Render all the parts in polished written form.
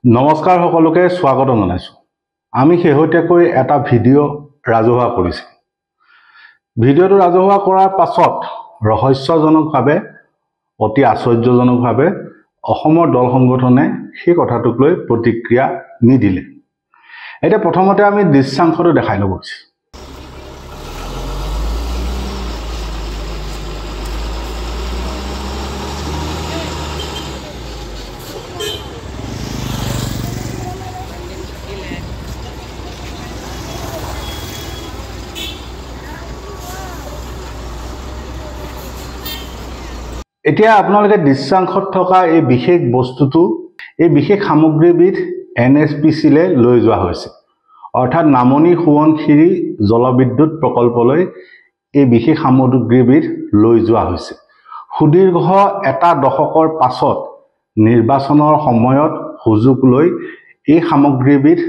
নমস্কাৰ সকলোকে স্বাগত জনাইছো। আমি শেহতীয়াকৈ এটা ভিডিঅ' ৰাজহুৱা কৰিছো। ভিডিঅ'টো ৰাজহুৱা কৰাৰ পাছত ৰহস্যজনকভাৱে অতি আশ্চৰ্যজনকভাৱে অসমৰ দল সংগঠনে সেই কথাটোক লৈ প্ৰতিক্ৰিয়া নিদিলে। এতিয়া প্ৰথমতে আমি দৃশ্যাংশটো দেখাই ল'ব বিচাৰিছো। এতিয়া আপোনালোকে দৃশ্যাংশত থকা এই বিশেষ বস্তুটো এই বিশেষ সামগ্ৰীবিধ NSPC-লে লৈ যোৱা হৈছে, অৰ্থাৎ নামনি সোৱণশিৰি জলবিদ্যুৎ প্ৰকল্পলৈ এই বিশেষ সামগ্ৰীবিধ লৈ যোৱা হৈছে। সুদীৰ্ঘ এটা দশকৰ পাছত নিৰ্বাচনৰ সময়ত সুযোগ লৈ এই সামগ্ৰীবিধ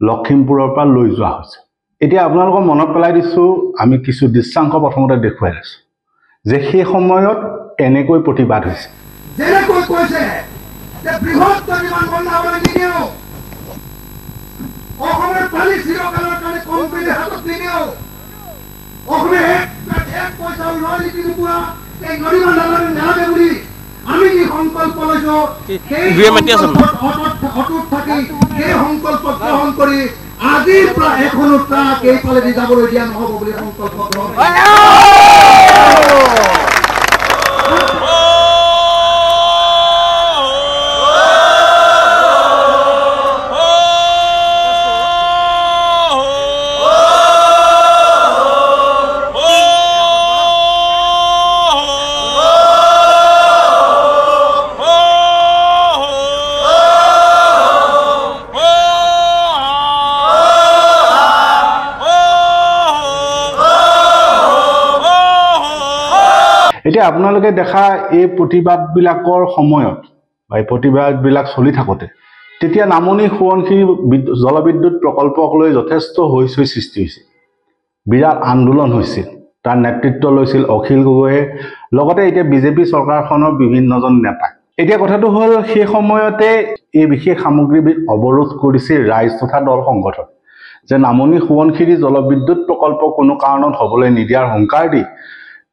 লখিমপুৰৰ পৰা লৈ যোৱা হৈছে। এতিয়া আপোনালোকক মনত পেলাই দিছো, আমি কিছু দৃশ্যাংশ প্ৰথমতে দেখুৱাই আছো যে সেই সময়ত এনেকৈ প্ৰতিবাদ হৈছে। যেনেকৈ কৈছে যে বৃহৎ পৰিমাণ বন্ধ হ'বলৈ নিদিওঁ, অসমৰ পানী চিৰকালৰ কাৰণে কোম্পানীৰ হাতত নিদিওঁ, অসমে এক পইচাও ৰাজনীতি নোপোৱা এই গৰিমা নালাগে বুলি আমি যি সংকল্প লৈছো সেই অটুট থাকি সেই সংকল্প গ্ৰহণ কৰি আজিৰ পৰা এখনো ট্ৰাক এইফালেদি যাবলৈ দিয়া নহ'ব বুলি সংকল্প গ্ৰহণ এতিয়া আপোনালোকে দেখা এই প্ৰতিবাদবিলাকৰ সময়ত বা এই প্ৰতিবাদবিলাক চলি থাকোঁতে তেতিয়া নামনি সোৱণশিৰি জলবিদ্যুৎ প্ৰকল্পক লৈ যথেষ্ট হৈচৈ সৃষ্টি হৈছিল। বিৰাট আন্দোলন হৈছিল, তাৰ নেতৃত্ব লৈছিল অখিল গগৈয়ে, লগতে এতিয়া বিজেপি চৰকাৰখনৰ বিভিন্নজন নেতা। এতিয়া কথাটো হ'ল সেই সময়তে এই বিশেষ সামগ্ৰীবিধ অৱৰোধ কৰিছিল ৰাইজ তথা দল সংগঠন, যে নামনি সোৱণশিৰি জলবিদ্যুৎ প্ৰকল্প কোনো কাৰণত হ'বলৈ নিদিয়াৰ হুংকাৰ দি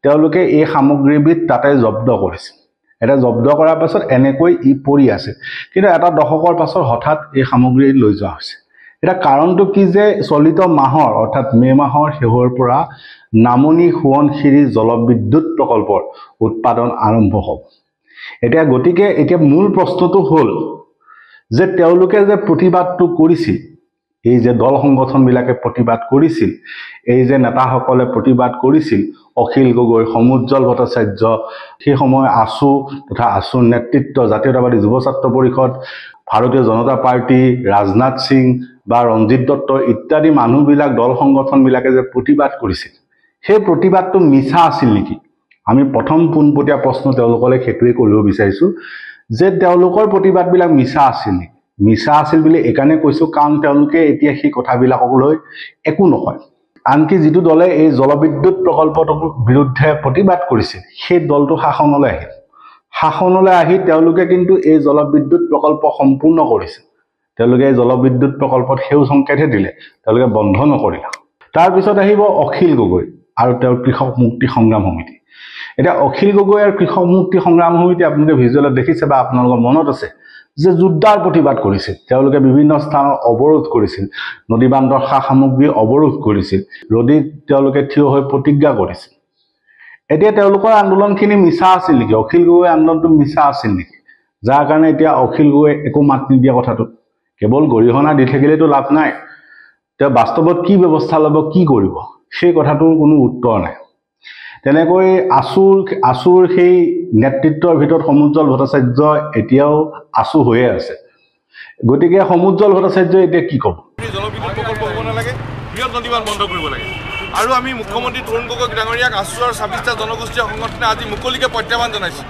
তেওঁলোকে এই সামগ্ৰীবিধ তাতে জব্দ কৰিছিল। এটা জব্দ কৰাৰ পাছত এনেকৈ ই পৰি আছে, কিন্তু এটা দশকৰ পাছত হঠাৎ এই সামগ্ৰী লৈ যোৱা হৈছে। এটা কাৰণটো কি যে চলিত মাহৰ অৰ্থাৎ মে' মাহৰ শেষৰ পৰা নামনি সোৱণশিৰি জলবিদ্যুৎ প্ৰকল্পৰ উৎপাদন আৰম্ভ হ'ব। গতিকে এতিয়া মূল প্ৰশ্নটো হ'ল যে তেওঁলোকে যে প্ৰতিবাদটো কৰিছিল, এই যে দল সংগঠনবিলাকে প্ৰতিবাদ কৰিছিল, এই যে নেতাসকলে প্ৰতিবাদ কৰিছিল, অখিল গগৈ, সমুজ্জ্বল ভট্টাচাৰ্য, সেই সময় আছু তথা আছুৰ নেতৃত্ব, জাতীয়তাবাদী যুৱ ছাত্ৰ পৰিষদ, ভাৰতীয় জনতা পাৰ্টি, ৰাজনাথ সিং বা ৰঞ্জিত দত্ত ইত্যাদি মানুহবিলাক দল সংগঠনবিলাকে যে প্ৰতিবাদ কৰিছিল, সেই প্ৰতিবাদটো মিছা আছিল নেকি? আমি প্ৰথম পোনপটীয়া প্ৰশ্ন তেওঁলোকলৈ সেইটোৱে কৰিব বিচাৰিছোঁ যে তেওঁলোকৰ প্ৰতিবাদবিলাক মিছা আছিল নেকি? মিছা আছিল বুলি এইকাৰণে কৈছোঁ কাৰণ তেওঁলোকে এতিয়া সেই কথাবিলাকক লৈ একো নকয়। আনকি যিটো দলে এই জলবিদ্যুৎ প্ৰকল্পটোৰ বিৰুদ্ধে প্ৰতিবাদ কৰিছিল সেই দলটো শাসনলৈ আহি তেওঁলোকে কিন্তু এই জলবিদ্যুৎ প্ৰকল্প সম্পূৰ্ণ কৰিছিল। তেওঁলোকে এই জলবিদ্যুৎ প্ৰকল্পত সেউজ সংকেতহে দিলে, তেওঁলোকে বন্ধ নকৰিলে। তাৰপিছত আহিব অখিল গগৈ আৰু তেওঁৰ কৃষক মুক্তি সংগ্ৰাম সমিতি। এতিয়া অখিল গগৈ আৰু কৃষক মুক্তি সংগ্ৰাম সমিতি আপোনালোকে ভিজুৱেলত দেখিছে বা আপোনালোকৰ মনত আছে যে জোৰদাৰ প্ৰতিবাদ কৰিছিল। তেওঁলোকে বিভিন্ন স্থানত অৱৰোধ কৰিছিল, নদী বান্ধৰ সা সামগ্ৰী অৱৰোধ কৰিছিল, নদীত তেওঁলোকে থিয় হৈ প্ৰতিজ্ঞা কৰিছিল। এতিয়া তেওঁলোকৰ আন্দোলনখিনি মিছা আছিল নেকি? অখিল গগৈ আন্দোলনটো মিছা আছিল নেকি? যাৰ কাৰণে এতিয়া অখিল গগৈ একো মাত নিদিয়া কথাটো, কেৱল গৰিহণা দি থাকিলেতো লাভ নাই, তেওঁ বাস্তৱত কি ব্যৱস্থা ল'ব, কি কৰিব, সেই কথাটোৰ কোনো উত্তৰ নাই। তেনেকৈ আছুৰ সেই নেতৃত্বৰ ভিতৰত সমুজ্জ্বল ভট্টাচাৰ্য এতিয়াও আছু হৈয়ে আছে। গতিকে সমুজ্জ্বল ভট্টাচাৰ্যই এতিয়া কি ক'ব? জলবিদ্যুৎ প্ৰকল্প হ'ব নালাগে, বৃহৎ নদীবান্ধ বন্ধ কৰিব লাগে। আৰু আমি মুখ্যমন্ত্ৰী তৰুণ গগৈ ডাঙৰীয়াক আছু আৰু ২৬টা জনগোষ্ঠীয় সংগঠনে আজি মুকলিকে প্ৰত্যাহ্বান জনাইছে।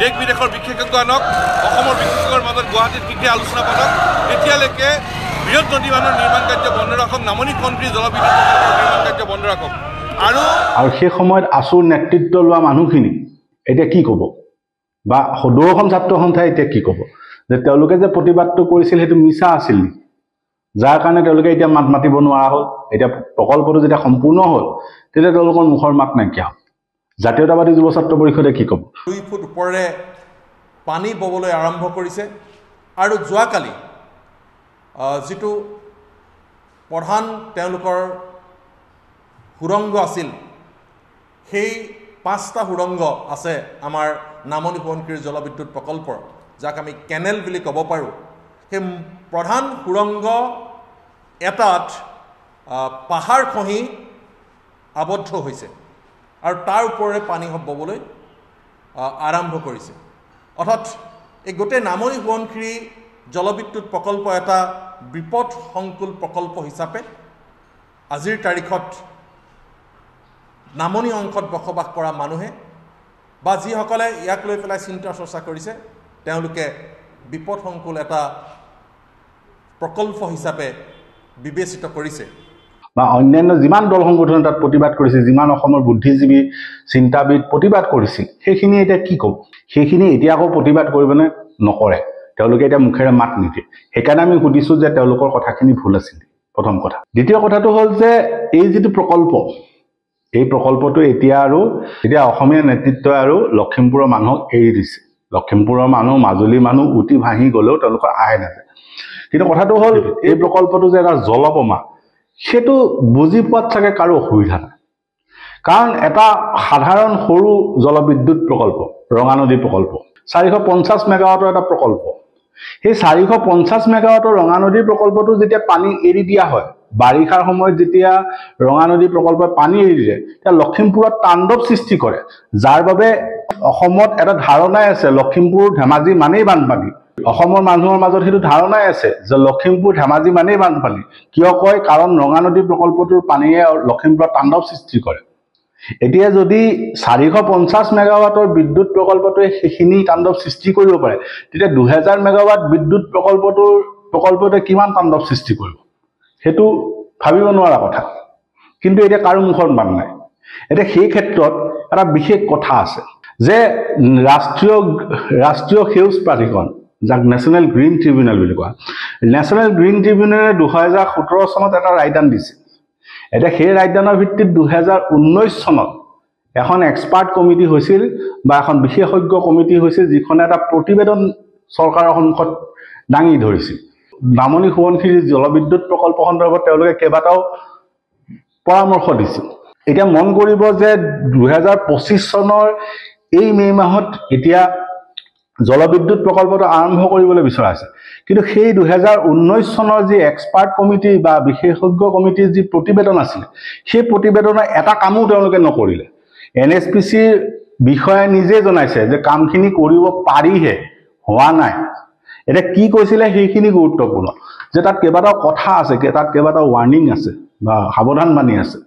দেশ বিদেশৰ বিশেষজ্ঞ আনক, অসমৰ বিশেষজ্ঞৰ মাজত গুৱাহাটীত শীঘ্ৰে আলোচনা পাতক। তেতিয়ালৈকে বৃহৎ নদীবান্ধৰ নিৰ্মাণ কাৰ্য বন্ধ ৰাখক, নামনি সোৱণশিৰি জলবিদ্যুৎ প্ৰকল্পৰ নিৰ্মাণ কাৰ্য বন্ধ ৰাখক। আৰু সেই সময়ত আছুৰ নেতৃত্ব লোৱা মানুহখিনি এতিয়া কি ক'ব, বা সদৌখন ছাত্ৰ সন্থাই এতিয়া কি ক'ব? যে তেওঁলোকে যে প্ৰতিবাদটো কৰিছিল সেইটো মিছা আছিল নেকি, যাৰ কাৰণে তেওঁলোকে এতিয়া মাত মাতিব নোৱাৰা হ'ল। এতিয়া প্ৰকল্পটো যেতিয়া সম্পূৰ্ণ হ'ল তেতিয়া তেওঁলোকৰ মুখৰ মাত নাইকিয়া হ'ল। জাতীয়তাবাদী যুৱ ছাত্ৰ পৰিষদে কি ক'ব? 2 ফুট ওপৰেৰে পানী ববলৈ আৰম্ভ কৰিছে আৰু যোৱাকালি যিটো প্ৰধান তেওঁলোকৰ সুৰংগ আছিল, সেই 5টা সুৰংগ আছে আমাৰ নামনি সোৱণশিৰি জলবিদ্যুৎ প্ৰকল্পৰ, যাক আমি কেনেল বুলি ক'ব পাৰোঁ। সেই প্ৰধান সুৰংগ এটাত পাহাৰ খহি আবদ্ধ হৈছে আৰু তাৰ ওপৰেৰে পানী ববলৈ আৰম্ভ কৰিছে। অৰ্থাৎ এই গোটেই নামনি সোৱণশিৰি জলবিদ্যুৎ প্ৰকল্প এটা বিপদ সংকুল প্ৰকল্প হিচাপে আজিৰ তাৰিখত নামনি অংশত বসবাস কৰা মানুহে বা যিসকলে ইয়াক লৈ পেলাই চিন্তা চৰ্চা কৰিছে, তেওঁলোকে বিপদ সংকুল এটা প্ৰকল্প হিচাপে বিবেচিত কৰিছে। বা অন্যান্য যিমান দল সংগঠনে তাত প্ৰতিবাদ কৰিছিল, যিমান অসমৰ বুদ্ধিজীৱী চিন্তাবিদ প্ৰতিবাদ কৰিছিল, সেইখিনি এতিয়া কি ক'ব? সেইখিনি এতিয়া আকৌ প্ৰতিবাদ কৰিবনে? নকৰে। তেওঁলোকে এতিয়া মুখেৰে মাত নিদিয়ে। সেইকাৰণে আমি সুধিছোঁ যে তেওঁলোকৰ কথাখিনি ভুল আছিল, প্ৰথম কথা। দ্বিতীয় কথাটো হ'ল যে এই যিটো প্ৰকল্প, এই প্ৰকল্পটো এতিয়া অসমীয়া নেতৃত্বই আৰু লখিমপুৰৰ মানুহক এৰি দিছে। লখিমপুৰৰ মানুহ, মাজুলীৰ মানুহ উটি ভাঙি গ'লেও তেওঁলোকৰ আহে নাযায়। কিন্তু কথাটো হ'ল এই প্ৰকল্পটো যে এটা জলবোমা, সেইটো বুজি পোৱাত চাগে কাৰো অসুবিধা নাই। কাৰণ এটা সাধাৰণ সৰু জলবিদ্যুৎ প্ৰকল্প, ৰঙানদী প্ৰকল্প, 450 মেগাৱাটৰ এটা প্ৰকল্প। সেই 450 মেগাৱাটৰ ৰঙানদী প্ৰকল্পটো যেতিয়া পানী এৰি দিয়া হয়, বাৰিষাৰ সময়ত যেতিয়া ৰঙানদী প্ৰকল্পই পানী এৰি দিয়ে, তেতিয়া লখিমপুৰত তাণ্ডৱ সৃষ্টি কৰে, যাৰ বাবে অসমত এটা ধাৰণাই আছে লখিমপুৰ ধেমাজি মানেই বানপানী। অসমৰ মানুহৰ মাজত সেইটো ধাৰণাই আছে যে লখিমপুৰ ধেমাজি মানেই বানপানী। কিয় কয়? কাৰণ ৰঙানদী প্ৰকল্পটোৰ পানীয়ে লখিমপুৰত তাণ্ডৱ সৃষ্টি কৰে। এতিয়া যদি 450 মেগাৱাটৰ বিদ্যুৎ প্ৰকল্পটোৱে সেইখিনি তাণ্ডৱ সৃষ্টি কৰিব পাৰে, তেতিয়া 2000 মেগাৱাট বিদ্যুৎ প্ৰকল্পটোৱে কিমান তাণ্ডৱ সৃষ্টি কৰিব, সেইটো ভাবিব নোৱাৰা কথা। কিন্তু এতিয়া কাৰো মুখত মাত নাই। এতিয়া সেই ক্ষেত্ৰত এটা বিশেষ কথা আছে যে ৰাষ্ট্ৰীয় সেউজ প্ৰাধিকৰণ, যাক নেশ্যনেল গ্ৰীণ ট্ৰিবিউনেল বুলি কোৱা, নেশ্যনেল গ্ৰীণ ট্ৰিবিউনেলে 2017 চনত এটা ৰায়দান দিছিল। এতিয়া সেই ৰায়দানৰ ভিত্তিত 2019 চনত এখন এক্সপাৰ্ট কমিটি হৈছিল বা এখন বিশেষজ্ঞ কমিটি হৈছিল, যিখনে এটা প্ৰতিবেদন চৰকাৰৰ সন্মুখত দাঙি ধৰিছিল। নামনি সোৱণশিৰি জলবিদ্যুৎ প্ৰকল্প সন্দৰ্ভত তেওঁলোকে কেইবাটাও পৰামৰ্শ দিছিল। এতিয়া মন কৰিব যে 2025 চনৰ এই মে' মাহত এতিয়া জলবিদ্যুৎ প্ৰকল্পটো আৰম্ভ কৰিবলৈ বিচৰা হৈছে, কিন্তু সেই 2019 চনৰ যি এক্সপাৰ্ট কমিটি বা বিশেষজ্ঞ কমিটিৰ যি প্ৰতিবেদন আছিল, সেই প্ৰতিবেদনৰ এটা কামো তেওঁলোকে নকৰিলে। NSPCৰ বিষয়াই নিজে জনাইছে যে কামখিনি কৰিব পাৰিহে, হোৱা নাই। এতিয়া কি কৈছিলে সেইখিনি গুৰুত্বপূৰ্ণ, যে তাত কেইবাটাও কথা আছে, তাত কেইবাটাও ৱাৰ্ণিং আছে বা সাৱধানবাণী আছে।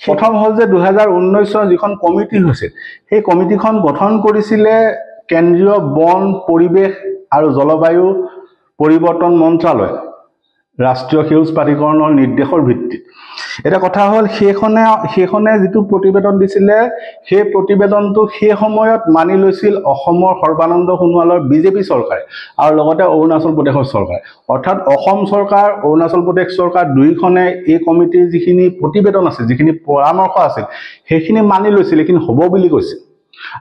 প্ৰথম হ'ল যে 2019 চনৰ যিখন কমিটি হৈছিল, সেই কমিটিখন গঠন কৰিছিলে কেন্দ্ৰীয় বন, পৰিৱেশ আৰু জলবায়ু পৰিৱৰ্তন মন্ত্ৰালয়, ৰাষ্ট্ৰীয় সেউজ প্ৰাধিকৰণৰ নিৰ্দেশৰ ভিত্তিত। এটা কথা হ'ল সেইখনে যিটো প্ৰতিবেদন দিছিলে, সেই প্ৰতিবেদনটো সেই সময়ত মানি লৈছিল অসমৰ সৰ্বানন্দ সোণোৱালৰ বিজেপি চৰকাৰে আৰু লগতে অৰুণাচল প্ৰদেশৰ চৰকাৰে। অৰ্থাৎ অসম চৰকাৰ, অৰুণাচল প্ৰদেশ চৰকাৰ দুয়োখনে এই কমিটিৰ যিখিনি প্ৰতিবেদন আছিল, যিখিনি পৰামৰ্শ আছিল, সেইখিনি মানি লৈছিল, এইখিনি হ'ব বুলি কৈছিল।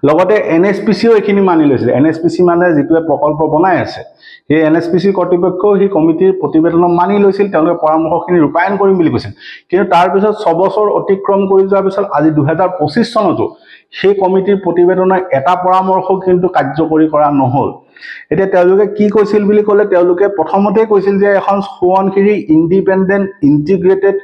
লগতে NSPCও এইখিনি মানি লৈছিল। NSPC মানে যিটোৱে প্ৰকল্প বনাই আছে, সেই NSPC কৰ্তৃপক্ষও সেই কমিটিৰ প্ৰতিবেদন মানি লৈছিল, তেওঁলোকে পৰামৰ্শখিনি ৰূপায়ণ কৰিম বুলি কৈছিল। কিন্তু তাৰপিছত 6 বছৰ অতিক্ৰম কৰি যোৱাৰ পিছত আজি 2025 চনতো সেই কমিটিৰ প্ৰতিবেদনৰ এটা পৰামৰ্শ কিন্তু কাৰ্যকৰী কৰা নহ'ল। এতিয়া তেওঁলোকে কি কৈছিল বুলি ক'লে, তেওঁলোকে প্ৰথমতে কৈছিল যে এখন Subansiri independent integrated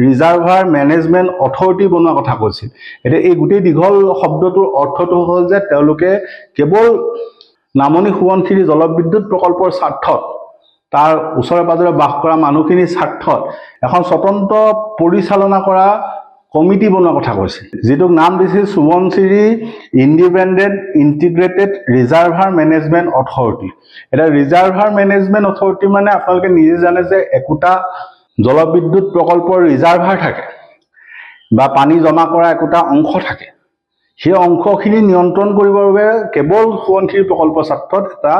reservoir management authority বনোৱা কথা কৈছিল। এতিয়া এই গোটেই দীঘল শব্দটোৰ অৰ্থটো হ'ল যে তেওঁলোকে কেৱল নামনি সোৱণশিৰি জলবিদ্যুৎ প্ৰকল্পৰ স্বাৰ্থত, তাৰ ওচৰে পাজৰে বাস কৰা মানুহখিনিৰ স্বাৰ্থত এখন স্বতন্ত্ৰ পৰিচালনা কৰা কমিটি বনোৱা কথা কৈছে, যিটোক নাম দিছিল Subansiri independent integrated reservoir management authority. এতিয়া ৰিজাৰ্ভাৰ মেনেজমেণ্ট অথৰিটি মানে আপোনালোকে নিজে জানে যে একোটা জলবিদ্যুৎ প্ৰকল্পৰ ৰিজাৰ্ভাৰ থাকে বা পানী জমা কৰা একোটা অংশ থাকে। সেই অংশখিনি নিয়ন্ত্ৰণ কৰিবৰ বাবে কেৱল সোৱণশিৰি প্ৰকল্প স্বাৰ্থত এটা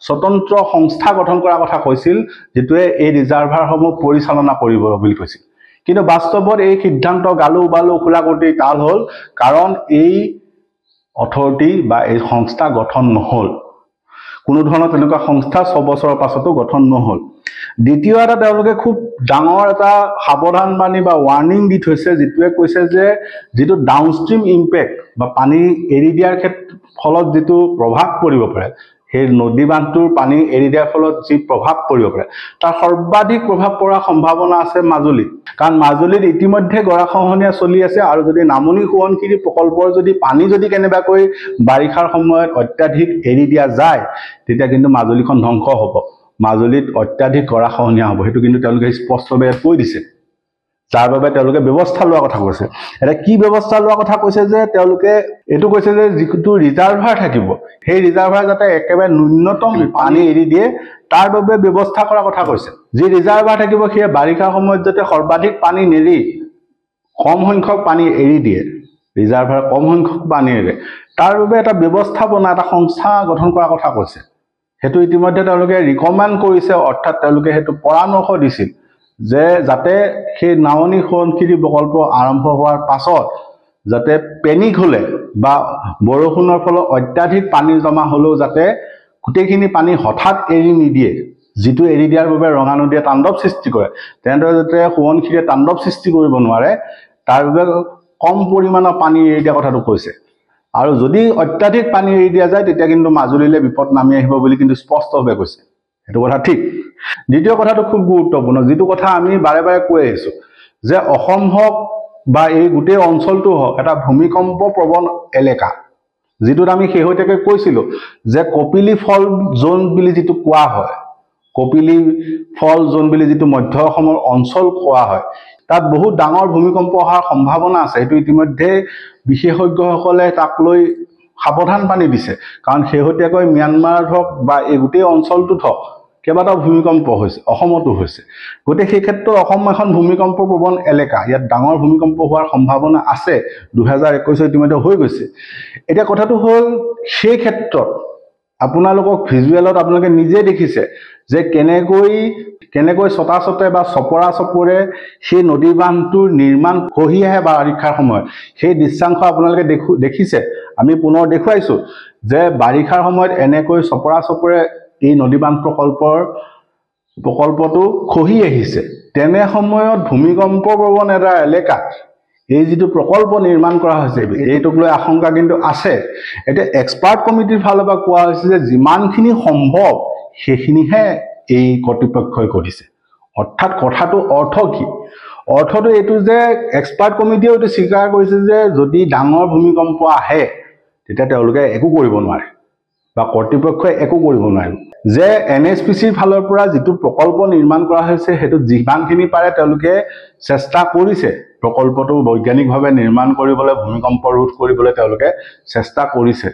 স্বতন্ত্ৰ সংস্থা গঠন কৰাৰ কথা কৈছিল, যিটোৱে এই ৰিজাৰ্ভাৰসমূহ পৰিচালনা কৰিব বুলি কৈছিল। কিন্তু বাস্তৱত এই সিদ্ধান্ত গালু বালু খোলাকুটি তাল হ'ল, কাৰণ এই অথৰিটি বা এই সংস্থা গঠন নহ'ল। কোনো ধৰণৰ তেনেকুৱা সংস্থা 6 বছৰৰ পাছতো গঠন নহ'ল। দ্বিতীয় এটা তেওঁলোকে খুব ডাঙৰ এটা সাৱধানবাণী বা ৱাৰ্ণিং দি থৈছে, যিটোৱে কৈছে যে যিটো ডাউনষ্ট্ৰীম ইম্পেক্ট বা পানী এৰি দিয়াৰ ফলত যিটো প্ৰভাৱ পৰিব পাৰে, সেই নদী বান্ধটোৰ পানী এৰি দিয়াৰ ফলত যি প্ৰভাৱ পৰিব পাৰে, তাৰ সৰ্বাধিক প্ৰভাৱ পৰাৰ সম্ভাৱনা আছে মাজুলীত। কাৰণ মাজুলীত ইতিমধ্যে গৰাখহনীয়া চলি আছে, আৰু যদি নামনি সোৱণশিৰি প্ৰকল্পৰ যদি পানী যদি কেনেবাকৈ বাৰিষাৰ সময়ত অত্যাধিক এৰি দিয়া যায়, তেতিয়া কিন্তু মাজুলীখন ধ্বংস হ'ব। মাজুলীত অত্যাধিক গৰাখহনীয়া হ'ব, সেইটো কিন্তু তেওঁলোকে স্পষ্টভাৱে কৈ দিছে, যাৰ বাবে তেওঁলোকে ব্যৱস্থা লোৱাৰ কথা কৈছে। এতিয়া কি ব্যৱস্থা লোৱাৰ কথা কৈছে যে তেওঁলোকে এইটো কৈছে যে যিটো ৰিজাৰ্ভাৰ থাকিব, সেই ৰিজাৰ্ভাৰ যাতে একেবাৰে ন্যূনতম পানী এৰি দিয়ে, তাৰ বাবে ব্যৱস্থা কৰাৰ কথা কৈছে। যি ৰিজাৰ্ভাৰ থাকিব সেয়ে বাৰিষাৰ সময়ত যাতে সৰ্বাধিক পানী নেৰি কম সংখ্যক পানী এৰি দিয়ে, ৰিজাৰ্ভাৰ কম সংখ্যক পানী এৰে, তাৰ বাবে এটা ব্যৱস্থাপনা, এটা সংস্থা গঠন কৰাৰ কথা কৈছে। সেইটো ইতিমধ্যে তেওঁলোকে ৰিকমেণ্ড কৰিছে, অৰ্থাৎ তেওঁলোকে সেইটো পৰামৰ্শ দিছিল যে যাতে সেই নামনি সোৱণশিৰি প্ৰকল্প আৰম্ভ হোৱাৰ পাছত যাতে পেনিক হ'লে বা বৰষুণৰ ফলত অত্যাধিক পানী জমা হ'লেও যাতে গোটেইখিনি পানী হঠাৎ এৰি নিদিয়ে, যিটো এৰি দিয়াৰ বাবে ৰঙা নদীয়ে তাণ্ডৱ সৃষ্টি কৰে, তেনেদৰে যাতে সোৱণশিৰিয়ে তাণ্ডৱ সৃষ্টি কৰিব নোৱাৰে, তাৰ বাবে কম পৰিমাণৰ পানী এৰি দিয়া কথাটো কৈছে। আৰু যদি অত্যাধিক পানী এৰি দিয়া যায়, তেতিয়া কিন্তু মাজুলীলৈ বিপদ নামি আহিব বুলি কিন্তু স্পষ্টভাৱে কৈছে। সেইটো কথা ঠিক। দ্বিতীয় কথাটো খুব গুৰুত্বপূৰ্ণ, যিটো কথা আমি বাৰে বাৰে কৈ আহিছোঁ, যে অসম হওক বা এই গোটেই অঞ্চলটো হওক এটা ভূমিকম্প প্ৰৱণ এলেকা, যিটোত আমি শেহতীয়াকৈ কৈছিলোঁ যে কপিলী ফল জোন বুলি যিটো কোৱা হয়, কপিলী ফল জোন বুলি যিটো মধ্য অসমৰ অঞ্চল কোৱা হয়, তাত বহুত ডাঙৰ ভূমিকম্প অহাৰ সম্ভাৱনা আছে। সেইটো ইতিমধ্যে বিশেষজ্ঞসকলে তাক লৈ সাৱধানবাণী দিছে, কাৰণ শেহতীয়াকৈ ম্যানমাৰত হওক বা এই গোটেই অঞ্চলটোত হওক কেইবাটাও ভূমিকম্প হৈছে, অসমতো হৈছে। গতিকে সেই ক্ষেত্ৰত অসম এখন ভূমিকম্প প্ৰৱণ এলেকা, ইয়াত ডাঙৰ ভূমিকম্প হোৱাৰ সম্ভাৱনা আছে। 2021 ইতিমধ্যে হৈ গৈছে। এতিয়া কথাটো হ'ল, সেই ক্ষেত্ৰত আপোনালোকক ভিজুৱেলত আপোনালোকে নিজে দেখিছে যে কেনেকৈ চতাচতে বা চপৰা চপৰে সেই নদী বান্ধটোৰ নিৰ্মাণ খহি আহে বাৰিষাৰ সময়ত। সেই দৃশ্যাংশ আপোনালোকে দেখিছে, আমি পুনৰ দেখুৱাইছোঁ যে বাৰিষাৰ সময়ত এনেকৈ চপৰা চপৰে এই নদী বান্ধ প্ৰকল্পটো খহি আহিছে। তেনে সময়ত ভূমিকম্প প্ৰৱণ এটা এলেকাত এই যিটো প্ৰকল্প নিৰ্মাণ কৰা হৈছে, এইটোক লৈ আশংকা কিন্তু আছে। এতিয়া এক্সপাৰ্ট কমিটিৰ ফালৰ পৰা কোৱা হৈছে যে যিমানখিনি সম্ভৱ সেইখিনিহে এই কৰ্তৃপক্ষই কৰিছে। অৰ্থাৎ কথাটো অৰ্থ কি? অৰ্থটো এইটো যে এক্সপাৰ্ট কমিটিয়েও এইটো স্বীকাৰ কৰিছে যে যদি ডাঙৰ ভূমিকম্প আহে তেতিয়া তেওঁলোকে একো কৰিব নোৱাৰে বা কৰ্তৃপক্ষই একো কৰিব নোৱাৰে। যে NHPCৰ ফালৰ পৰা যিটো প্ৰকল্প নিৰ্মাণ কৰা হৈছে, সেইটো যিমানখিনি পাৰে তেওঁলোকে চেষ্টা কৰিছে, প্ৰকল্পটো বৈজ্ঞানিকভাৱে নিৰ্মাণ কৰিবলৈ, ভূমিকম্প ৰোধ কৰিবলৈ তেওঁলোকে চেষ্টা কৰিছে।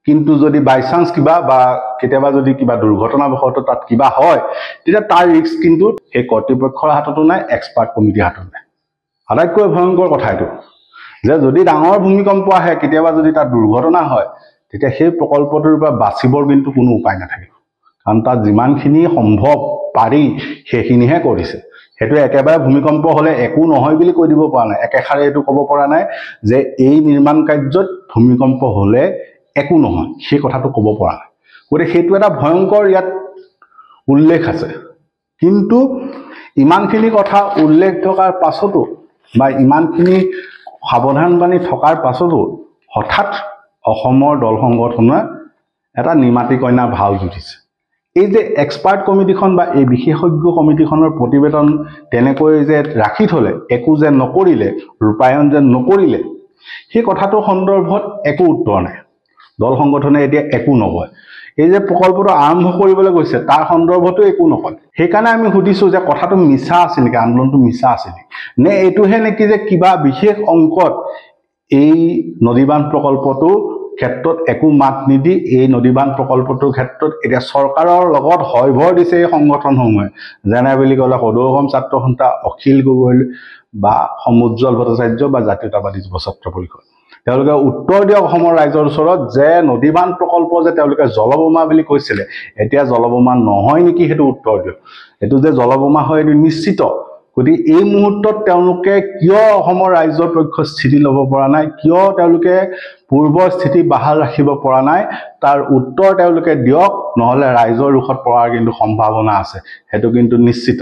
কিন্তু যদি বাই চান্স কিবা বা কেতিয়াবা যদি কিবা দুৰ্ঘটনাবশতঃ তাত কিবা হয়, তেতিয়া তাৰ ৰিস্ক কিন্তু সেই কৰ্তৃপক্ষৰ হাততো নাই, এক্সপাৰ্ট কমিটিৰ হাততো নাই। আটাইতকৈ ভয়ংকৰ কথা এইটো যে যদি ডাঙৰ ভূমিকম্প আহে, কেতিয়াবা যদি তাত দুৰ্ঘটনা হয়, তেতিয়া সেই প্ৰকল্পটোৰ পৰা বাচিবৰ কিন্তু কোনো উপায় নাথাকিব। কাৰণ তাত যিমানখিনি সম্ভৱ পাৰি সেইখিনিহে কৰিছে। সেইটো একেবাৰে ভূমিকম্প হ'লে একো নহয় বুলি কৈ দিব পৰা নাই, একেষাৰে এইটো ক'ব পৰা নাই যে এই নিৰ্মাণ কাৰ্যত ভূমিকম্প হ'লে একো নহয়, সেই কথাটো ক'ব পৰা নাই। গতিকে সেইটো এটা ভয়ংকৰ ইয়াত উল্লেখ আছে। কিন্তু ইমানখিনি কথা উল্লেখ থকাৰ পাছতো বা ইমানখিনি সাৱধানবাণী থকাৰ পাছতো হঠাৎ অসমৰ দল সংগঠনে এটা নিমাতী কন্যা ভাও জুৰিছে। এই যে এক্সপাৰ্ট কমিটিখন বা এই বিশেষজ্ঞ কমিটিখনৰ প্ৰতিবেদন তেনেকৈ যে ৰাখি থলে, একো যে নকৰিলে, ৰূপায়ণ যে নকৰিলে, সেই কথাটোৰ সন্দৰ্ভত একো উত্তৰ নাই। দল সংগঠনে এতিয়া একো নকয়। এই যে প্ৰকল্পটো আৰম্ভ কৰিবলৈ গৈছে তাৰ সন্দৰ্ভতো একো নকয়। সেইকাৰণে আমি সুধিছোঁ যে কথাটো মিছা আছিল নেকি, আন্দোলনটো মিছা আছিল নেকি, নে এইটোহে নেকি যে কিবা বিশেষ অংকত এই নদীবান্ধ প্ৰকল্পটো ক্ষেত্ৰত একো মাত নিদি এই নদীবান্ধ প্ৰকল্পটোৰ ক্ষেত্ৰত এতিয়া চৰকাৰৰ লগত হয়ভৰ দিছে এই সংগঠনসমূহে, যেনে বুলি ক'লে সদৌ অসম ছাত্ৰ সন্থা, অখিল গগৈ বা সমুজ্জ্বল ভট্টাচাৰ্য বা জাতীয়তাবাদী যুৱ ছাত্ৰ পৰিষদ। তেওঁলোকে উত্তৰ দিয়ক অসমৰ ৰাইজৰ ওচৰত যে নদীবান্ধ প্ৰকল্প যে তেওঁলোকে জলবোমা বুলি কৈছিলে এতিয়া জলবোমা নহয় নেকি সেইটো উত্তৰ দিয়ক এইটো যে জলবোমা হয় এইটো নিশ্চিত গতিকে এই মুহূৰ্তত তেওঁলোকে কিয় অসমৰ ৰাইজৰ পক্ষ স্থিতি ল'ব পৰা নাই কিয় তেওঁলোকে পূৰ্বৰ স্থিতি বাহাল ৰাখিব পৰা নাই তাৰ উত্তৰ তেওঁলোকে দিয়ক নহলে ৰাইজৰ ৰুখত পৰাৰ কিন্তু সম্ভাৱনা আছে সেইটো কিন্তু নিশ্চিত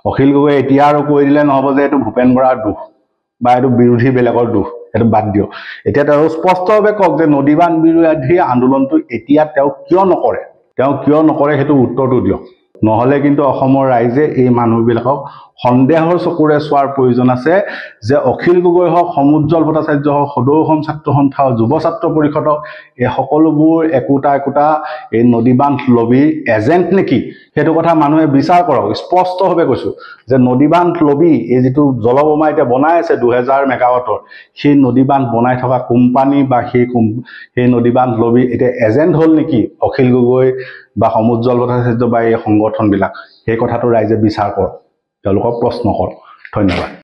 অখিল গগৈ এতিয়া আৰু কৈ দিলে নহব যে এইটো ভূপেন বৰাৰ দুখ বা এইটো বিৰোধী বেলেগৰ দুখ এইটো বাদ দিয়ক এতিয়া তেওঁ স্পষ্টভাৱে কওক যে নদীবান্ধ বিৰোধী আন্দোলনটো এতিয়া তেওঁ কিয় নকৰে সেইটো উত্তৰটো দিয়ক নহলে কিন্তু অসমৰ ৰাইজে এই মানুহবিলাকক সন্দেহৰ চকুৰে চোৱাৰ প্ৰয়োজন আছে যে অখিল গগৈ হওক সমুজ্জ্বল ভট্টাচাৰ্য হওক সদৌ অসম ছাত্ৰ সন্থা যুৱ ছাত্ৰ পৰিষদ হওক এই সকলোবোৰ একোটা এই নদীবান্ধ লবিৰ এজেণ্ট নেকি সেইটো কথা মানুহে বিচাৰ কৰক স্পষ্টভাৱে কৈছো যে নদীবান্ধ লবি এই যিটো জলবোমা এতিয়া বনাই আছে 2000 মেগাৱাটৰ সেই নদীবান্ধ বনাই থকা কোম্পানী বা সেই নদীবান্ধ লবি এতিয়া এজেণ্ট হ'ল নেকি অখিল গগৈ বা সমুজ্জ্বল ভট্টাচাৰ্য বা এই সংগঠনবিলাক সেই কথাটো ৰাইজে বিচাৰ কৰক তেওঁলোকক প্ৰশ্ন কৰক ধন্যবাদ